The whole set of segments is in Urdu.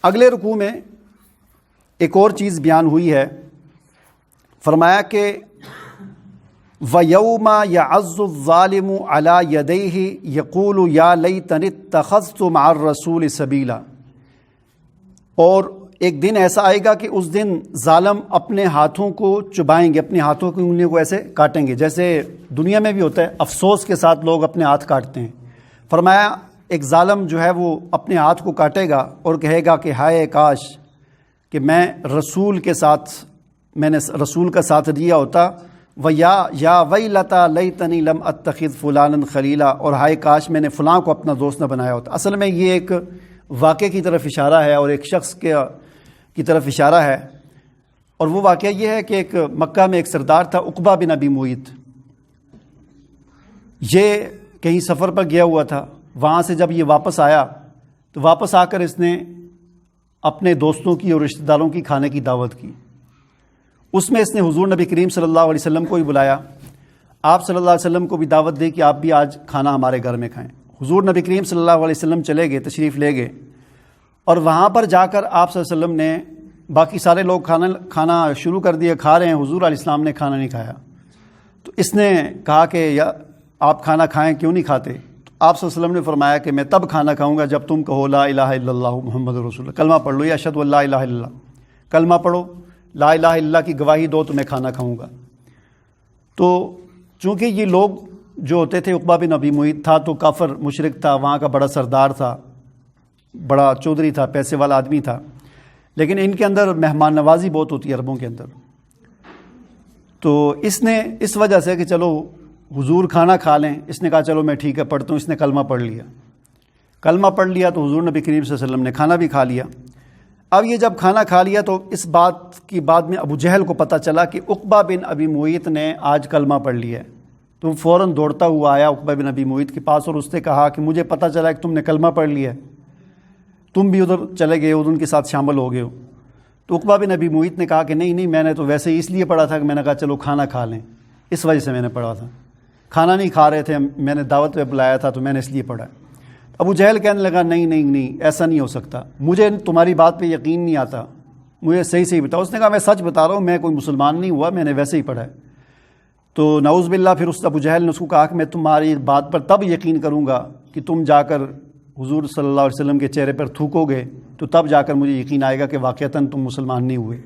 اگلے رکوع میں ایک اور چیز بیان ہوئی ہے، فرمایا کہ وَيَوْمَ يَعَضُّ الظَّالِمُ عَلَى يَدَيْهِ يَقُولُ يَا لَيْتَنِي اتَّخَذْتُ مَعَ الرَّسُولِ سَبِيلًا، اور ایک دن ایسا آئے گا کہ اس دن ظالم اپنے ہاتھوں کو چبائیں گے، اپنے ہاتھوں کی انگلیوں کو ایسے کاٹیں گے، جیسے دنیا میں بھی ہوتا ہے، افسوس کے ساتھ لوگ اپنے ہاتھ کاٹتے ہیں۔ فرمایا ایک ظالم جو ہے وہ اپنے ہاتھ کو کاٹے گا اور کہے گا کہ ہائے کاش کہ میں رسول کے ساتھ، میں نے رسول کا ساتھ دیا ہوتا، یا ویلتا لیتنی لم اتخذ فلانا خلیلا، اور ہائے کاش میں نے فلاں کو اپنا دوست نہ بنایا ہوتا۔ اصل میں یہ ایک واقعے کی طرف اشارہ ہے اور ایک شخص کی طرف اشارہ ہے، اور وہ واقعہ یہ ہے کہ ایک مکہ میں ایک سردار تھا عقبہ بن ابی معیط، یہ کہیں سفر پر گیا ہوا تھا، وہاں سے جب یہ واپس آیا تو واپس آ کر اس نے اپنے دوستوں کی اور رشتہ داروں کی کھانے کی دعوت کی۔ اس میں اس نے حضور نبی کریم صلی اللہ علیہ وسلم کو بھی بلایا، آپ صلی اللہ علیہ وسلم کو بھی دعوت دی کہ آپ بھی آج کھانا ہمارے گھر میں کھائیں۔ حضور نبی کریم صلی اللہ علیہ وسلم چلے گئے، تشریف لے گئے، اور وہاں پر جا کر آپ صلی اللہ علیہ وسلم نے، باقی سارے لوگ کھانا شروع کر دیا، کھا رہے ہیں، حضور علیہ السلام نے کھانا نہیں کھایا۔ تو اس نے کہا کہ یا آپ کھانا کھائیں، کیوں نہیں کھاتے؟ تو آپ صلی اللہ علیہ وسلم نے فرمایا کہ میں تب کھانا کھاؤں گا جب تم کہو لا الہ الا اللہ محمد رسول اللہ، کلمہ پڑھ لو، یا اشہد ان لا الہ الا اللہ، کلمہ پڑھو، لا الہ الا اللہ کی گواہی دو تو میں کھانا کھاؤں گا۔ تو چونکہ یہ لوگ جو ہوتے تھے، عقبہ بن ابی معیط تھا تو کافر مشرک تھا، وہاں کا بڑا سردار تھا، بڑا چودھری تھا، پیسے والا آدمی تھا، لیکن ان کے اندر مہمان نوازی بہت ہوتی ہے عربوں کے اندر۔ تو اس نے اس وجہ سے کہ چلو حضور کھانا کھا لیں، اس نے کہا چلو میں ٹھیک ہے پڑھتا ہوں، اس نے کلمہ پڑھ لیا۔ کلمہ پڑھ لیا تو حضور نبی کریم صلی اللہ علیہ وسلم نے کھانا بھی کھا لیا۔ اب یہ جب کھانا کھا لیا تو اس بات کی بعد میں ابو جہل کو پتہ چلا کہ عقبہ بن ابی معیط نے آج کلمہ پڑھ لیا ہے، تو فوراً دوڑتا ہوا آیا عقبہ بن ابی معیط کے پاس اور اس نے کہا کہ مجھے پتہ چلا کہ تم نے کلمہ پڑھ لیا ہے، تم بھی ادھر چلے گئے ہو، ان کے ساتھ شامل ہو گئے ہو۔ تو عقبہ بن ابی معیط نے کہا کہ نہیں میں نے تو ویسے ہی اس لیے پڑھا تھا کہ میں نے کہا چلو کھانا کھا لیں، اس وجہ سے میں نے پڑھا تھا، کھانا نہیں کھا رہے تھے، میں نے دعوت پہ بلایا تھا تو میں نے اس لیے پڑھا۔ ابو جہل کہنے لگا نہیں ایسا نہیں ہو سکتا، مجھے تمہاری بات پہ یقین نہیں آتا، مجھے صحیح بتاؤ۔ اس نے کہا میں سچ بتا رہا ہوں، میں کوئی مسلمان نہیں ہوا، میں نے ویسے ہی پڑھا ہے۔ تو نعوذ باللہ پھر اس ابو جہل نے اس کو کہا کہ میں تمہاری بات پر تب یقین کروں گا کہ تم جا کر حضور صلی اللہ علیہ وسلم کے چہرے پر تھوکو گے، تو تب جا کر مجھے یقین آئے گا کہ واقعتاً تم مسلمان نہیں ہوئے۔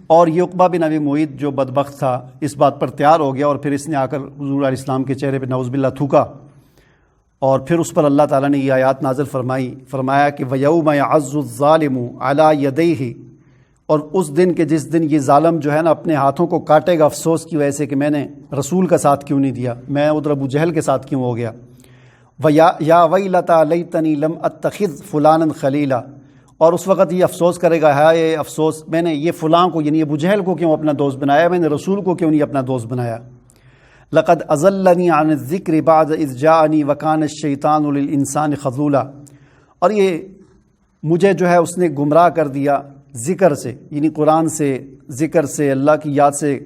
اور یہ عقبہ بن ابی معیط جو بدبخت تھا اس بات پر تیار ہو گیا، اور پھر اس نے آ کر حضور علیہ السلام کے چہرے پہ نعوذ باللہ تھوکا، اور پھر اس پر اللہ تعالیٰ نے یہ آیات نازل فرمایا کہ وَيَوْمَ يَعَضُّ الظَّالِمُ عَلَى يَدَيْهِ، اور اس دن کے جس دن یہ ظالم جو ہے نا اپنے ہاتھوں کو کاٹے گا افسوس کی وجہ سے کہ میں نے رسول کا ساتھ کیوں نہیں دیا، میں ادھر ابو جہل کے ساتھ کیوں ہو گیا۔ یا ویلتا لیتنی لم اتخذ فلانا خلیلا، اور اس وقت یہ افسوس کرے گا، ہائے افسوس میں نے یہ فلاں کو یعنی ابو جہل کو کیوں اپنا دوست بنایا، میں نے رسول کو کیوں نہیں اپنا دوست بنایا۔ لقد اضلنی عن الذکر بعد اذ جاءنی وکان الشیطان للانسان خذولا، اور یہ مجھے جو ہے اس نے گمراہ کر دیا ذکر سے، یعنی قرآن سے، ذکر سے، اللہ کی یاد سے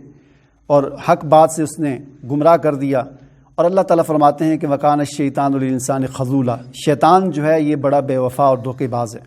اور حق بات سے اس نے گمراہ کر دیا۔ اور اللہ تعالیٰ فرماتے ہیں کہ وکان الشیطان للانسان خذولا، شیطان جو ہے یہ بڑا بے وفا اور دھوکے باز ہے۔